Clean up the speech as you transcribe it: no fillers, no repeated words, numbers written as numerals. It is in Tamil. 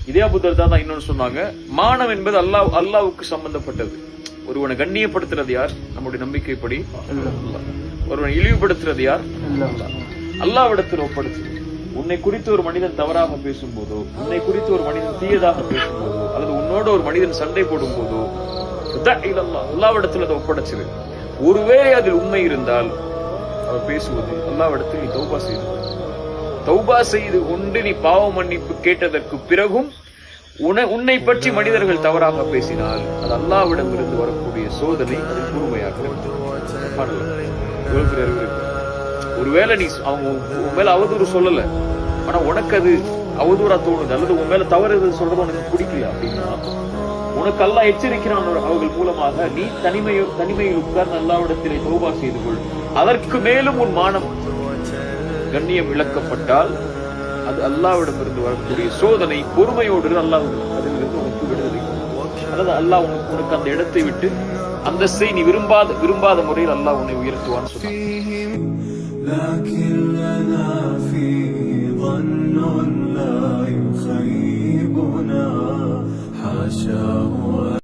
இதே அபூதர்தா தான் இன்னொன்னு சொன்னாங்க, மானம் என்பது அல்லாவுக்கு சம்பந்தப்பட்டது. ஒருவனை கண்ணியப்படுத்துறது யார்? நம்முடைய நம்பிக்கைப்படி ஒருவனை இழிவுபடுத்துறது யார்? அல்லாஹ்விடத்தில் ஒப்படைச்சு. உன்னை குறித்து ஒரு மனிதன் தவறாக பேசும்போதோ, உன்னை குறித்து ஒரு மனிதன் தீயதாக பேசும்போதோ, அல்லது உன்னோட ஒரு மனிதன் சண்டை போடும் போதோ அல்லாஹ்விடத்தில் அதை ஒப்படைச்சிரு. ஒருவேளை அதில் உண்மை இருந்தால் அவர் பேசுவது அல்லாஹ்விடத்தில் நீ தௌபா செய்து, தௌபா செய்து கொண்டு நீ பாவ மன்னிப்பு கேட்டதற்கு பிறகும் உன்னை பற்றி மனிதர்கள் தவறாக பேசினால் அது அல்லாஹ்விடம் இருந்து வரக்கூடிய சோதனை, அதில் கூர்மையாக. ஒருவேளை நீ அவங்க உன் மேல அவதூறு சொல்லல, ஆனா உனக்கு அது அவதூறா தோணுது, அல்லது உன் மேல தவறு சொல்றது உனக்கு பிடிக்கல அப்படின்னா உனக்கு அல்லாஹ் எச்சரிக்கிறான் அவர்கள் மூலமாக. நீ தனிமையில் உட்கார்ந்து அல்லாஹ்விடத்திலே தௌபா செய்து கொள். அதற்கு மேலும் உன் மானம் கண்ணியம் இழக்கப்பட்டால் அது அல்லாஹ்விடம் இருந்து வரக்கூடிய சோதனை. பொறுமையோடு அல்லாஹ் அதிலிருந்து உனக்கு விடுதலை, அல்லது அல்லாஹ் உனக்கு அந்த இடத்தை விட்டு அந்தஸ்தை நீ விரும்பாத முறையில் அல்லாஹ் உன்னை உயர்த்துவான்னு சொன்னான்.